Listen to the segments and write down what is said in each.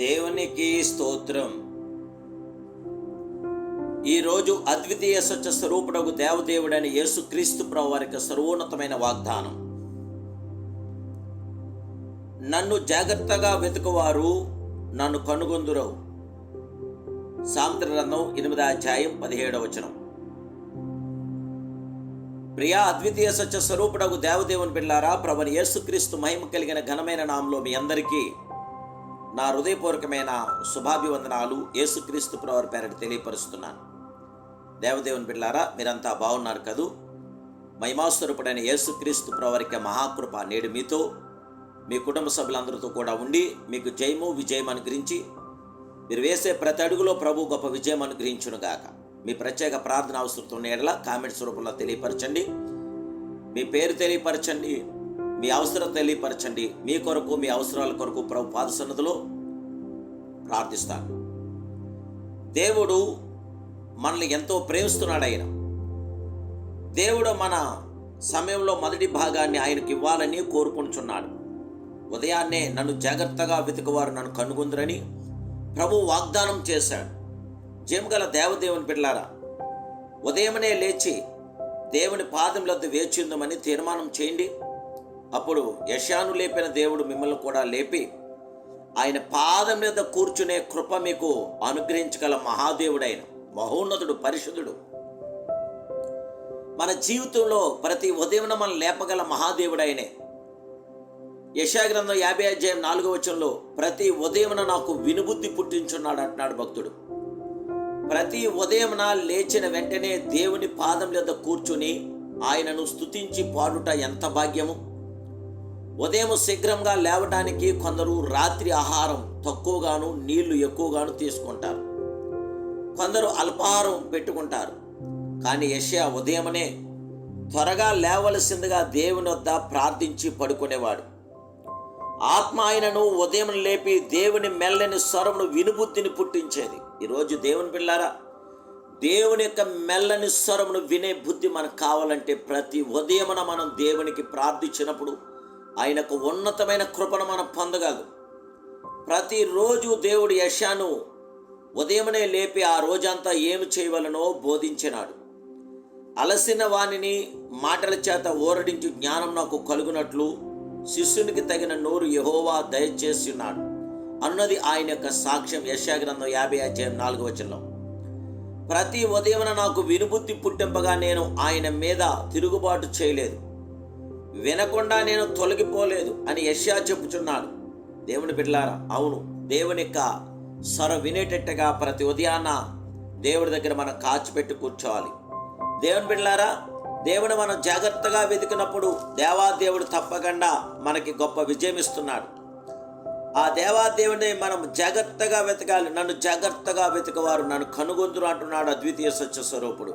దేవునికి స్తోత్రం. ఈరోజు అద్వితీయ సత్య స్వరూపుడగు దేవదేవుడైన యేసుక్రీస్తు ప్రభువు వారికి సర్వోన్నతమైన వాగ్దానం. నన్ను జాగ్రత్తగా వెతుకువారు నన్ను కనుగొందురు. సామెతల గ్రంథం 8వ అధ్యాయం 17వ వచనం. ప్రియా అద్వితీయ సత్య స్వరూపుడగు దేవదేవుని బిడ్డలారా, ప్రభువైన యేసుక్రీస్తు మహిమ కలిగిన ఘనమైన నామములో మీ అందరికీ నా హృదయపూర్వకమైన శుభాభివందనాలు యేసుక్రీస్తు ప్రభువారి పేరిట తెలియపరుస్తున్నాను. దేవదేవుని బిడ్డలారా, మీరంతా బాగున్నారు కదూ? మహిమాస్వరూపుడైన యేసుక్రీస్తు ప్రభువారికి మహాకృప నేడు మీతో, మీ కుటుంబ సభ్యులందరితో కూడా ఉండి మీకు జయము విజయం అనుగ్రహించి, మీరు వేసే ప్రతి అడుగులో ప్రభు గొప్ప విజయం అనుగ్రహించునుగాక. మీ ప్రత్యేక ప్రార్థన అవసరం ఉన్న ఎడల కామెంట్స్ రూపంలో తెలియపరచండి. మీ పేరు తెలియపరచండి, మీ అవసరం తెలియపరచండి. మీ కొరకు, మీ అవసరాల కొరకు ప్రభు పాద సన్నిధిలో ప్రార్థిస్తాను. దేవుడు మనల్ని ఎంతో ప్రేమిస్తున్నాడు. దేవుడు మన సమయంలో మొదటి భాగాన్ని ఆయనకి ఇవ్వాలని కోరుకుంటున్నాడు. ఉదయాన్నే నన్ను జాగ్రత్తగా వెతుకువారు నన్ను కనుగొందురని ప్రభు వాగ్దానం చేశాడు. జయముగల దేవదేవుని బిడ్డలారా, ఉదయమనే లేచి దేవుని పాదముల వద్ద వేచి ఉందామని తీర్మానం చేయండి. అప్పుడు యెషయాను లేపిన దేవుడు మిమ్మల్ని కూడా లేపి ఆయన పాదం మీద కూర్చునే కృప మీకు అనుగ్రహించగల మహాదేవుడైన మహోన్నతుడు, పరిశుద్ధుడు, మన జీవితంలో ప్రతి ఉదయం మనం లేపగల మహాదేవుడైనే. యెషయా గ్రంథం 50వ అధ్యాయం 4వ వచనంలో ప్రతి ఉదయమున నాకు వినుబుద్ధి పుట్టించున్నాడు అంటున్నాడు భక్తుడు. ప్రతి ఉదయమున లేచిన వెంటనే దేవుని పాదం మీద కూర్చుని ఆయనను స్తుతించి పాడుట ఎంత భాగ్యము. ఉదయం శీఘ్రంగా లేవడానికి కొందరు రాత్రి ఆహారం తక్కువగాను నీళ్లు ఎక్కువగాను తీసుకుంటారు, కొందరు అల్పాహారం పెట్టుకుంటారు. కానీ యెషయా ఉదయమనే త్వరగా లేవలసిందిగా దేవుని వద్ద ప్రార్థించి పడుకునేవాడు. ఆత్మ ఆయనను ఉదయం లేపి దేవుని మెల్లని స్వరమును వినుబుద్ధిని పుట్టించేది. ఈరోజు దేవుని పిల్లారా, దేవుని యొక్క మెల్లని స్వరమును వినే బుద్ధి మనకు కావాలంటే ప్రతి ఉదయమున మనం దేవునికి ప్రార్థించినప్పుడు ఆయనకు ఉన్నతమైన కృపను మనం పొందగలదు. ప్రతిరోజు దేవుడు యెషయాను ఉదయమునే లేపి ఆ రోజంతా ఏమి చేయవలనో బోధించినాడు. అలసిన వానిని మాటల చేత ఓరడించి జ్ఞానం నాకు కలుగునట్లు శిష్యునికి తగిన నోరు యెహోవా దయచేసి ఉన్నాడు అన్నది ఆయన యొక్క సాక్ష్యం. యెషయా గ్రంథం 50వ అధ్యాయం 4వ వచనంలో ప్రతి ఉదయమున నాకు వినుబుద్ధి పుట్టింపగా నేను ఆయన మీద తిరుగుబాటు చేయలేదు, వినకుండా నేను తొలగిపోలేదు అని యెషయా చెప్పుచున్నాడు. దేవుని బిడ్డలారా, అవును, దేవుని యొక్క స్వర వినేటట్టుగా ప్రతి ఉదయాన్న దేవుడి దగ్గర మనం కాచిపెట్టి కూర్చోవాలి. దేవుని బిడ్డలారా, దేవుని మనం జాగ్రత్తగా వెతికినప్పుడు దేవాదేవుడు తప్పకుండా మనకి గొప్ప విజయం ఇస్తున్నాడు. ఆ దేవాదేవుని మనం జాగ్రత్తగా వెతకాలి. నన్ను జాగ్రత్తగా వెతికవారు నన్ను కనుగొందురు అంటున్నాడు అద్వితీయ సత్య స్వరూపుడు.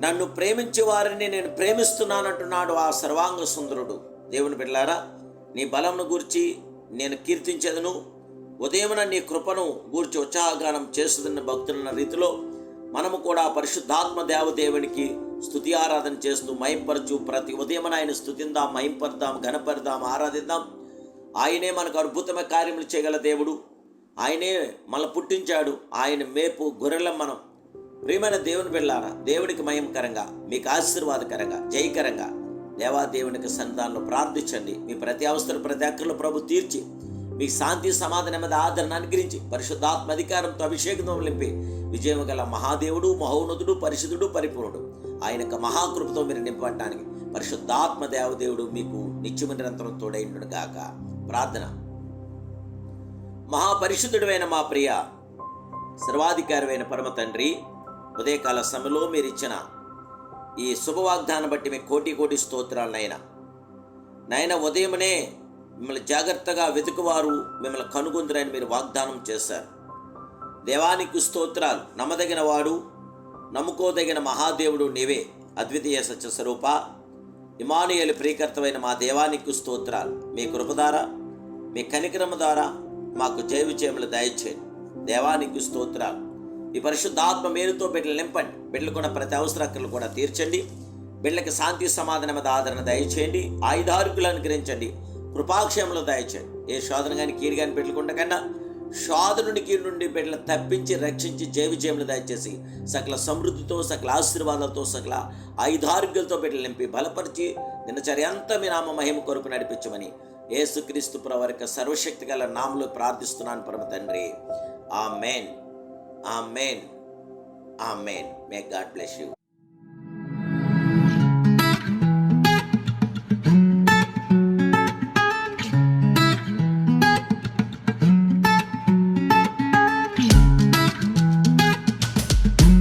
నన్ను ప్రేమించే వారిని నేను ప్రేమిస్తున్నానంటున్నాడు ఆ సర్వాంగ సుందరుడు. దేవుని బిడ్డలారా, నీ బలంను గూర్చి నేను కీర్తించేదను, ఉదయమున నీ కృపను గూర్చి ఉత్సాహగానం చేస్తుందన్న భక్తులన్న రీతిలో మనము కూడా పరిశుద్ధాత్మ దేవదేవునికి స్తుతి ఆరాధన చేస్తూ మహింపరచు ప్రతి ఉదయమున ఆయన స్తుతిందాం, మహింపడదాం, ఘనపడదాం, ఆరాధిద్దాం. ఆయనే మనకు అద్భుతమైన కార్యములు చేయగల దేవుడు. ఆయనే మన పుట్టించాడు. ఆయన మేపు గొర్రెలం మనం. ప్రియమైన దేవుని బిడ్డలారా, దేవునికి మహిమకరంగా, మీకు ఆశీర్వాదకరంగా, జయకరంగా దేవాదేవునికి సన్నిధానంలో ప్రార్థించండి. మీ ప్రతి అవసరం, ప్రతి అక్కర్లు ప్రభు తీర్చి మీకు శాంతి, సమాధానం మీద ఆదరణ అనుగ్రహించి పరిశుద్ధాత్మ అధికారంతో అభిషేకం నింపి విజయం గల మహాదేవుడు, మహోన్నతుడు, పరిశుద్ధుడు, పరిపూర్ణుడు ఆయన యొక్క మహాకృపతో మీరు నింపబడటానికి పరిశుద్ధాత్మ దేవదేవుడు మీకు నిత్యము నిరంతరం తోడైండును గాక. ప్రార్థన. మహాపరిశుద్ధుడైన మా ప్రియ సర్వాధికారమైన పరమ తండ్రి, ఉదయకాల సమయంలో మీరు ఇచ్చిన ఈ శుభవాగ్దానం బట్టి మీ కోటి కోటి స్తోత్రాలు నాయన. ఉదయమునే మిమ్మల్ని జాగ్రత్తగా వెతుకువారు మిమ్మల్ని కనుగొందురని మీరు వాగ్దానం చేశారు. దేవానికి స్తోత్రాలు. నమ్మదగిన వాడు, నమ్ముకోదగిన మహాదేవుడు నీవే. అద్వితీయ సత్య స్వరూప ఇమానుయేలు ప్రియకర్తమైన మా దేవానికి స్తోత్రాలు. మీ కృప ద్వారా, మీ కనికరమ ద్వారా మాకు జయ విజయములు దయచేయండి. దేవానికి స్తోత్రాలు. ఈ పరిశుద్ధాత్మ మేలుతో బిడ్డలు నింపండి. బిడ్డలకున్న ప్రతి అవసరాలు కూడా తీర్చండి. బిడ్డలకి శాంతి, సమాధానం మీద ఆదరణ దయచేయండి. ఆయుధారుకులు అనుగ్రహించండి. కృపాక్షేమలు దయచేయండి. ఏ శోధన కానీ కీడు కానీ పెట్టుకుంటా కన్నా శోధనునికి నుండి బిడ్డలు తప్పించి రక్షించి జయవిజయములు దయచేసి సకల సమృద్ధితో సకల ఆశీర్వాదాలతో సకల ఐదారోగ్యాలతో బిడ్డలు నింపి బలపరిచి దినచర్య అంతా మీ నామ మహిమ కొరకు నడిపించమని యేసుక్రీస్తు ప్రభువు యొక్క సర్వశక్తి గల నామములో ప్రార్థిస్తున్నాను పరమ తండ్రి. Amen, amen, amen. May God bless you.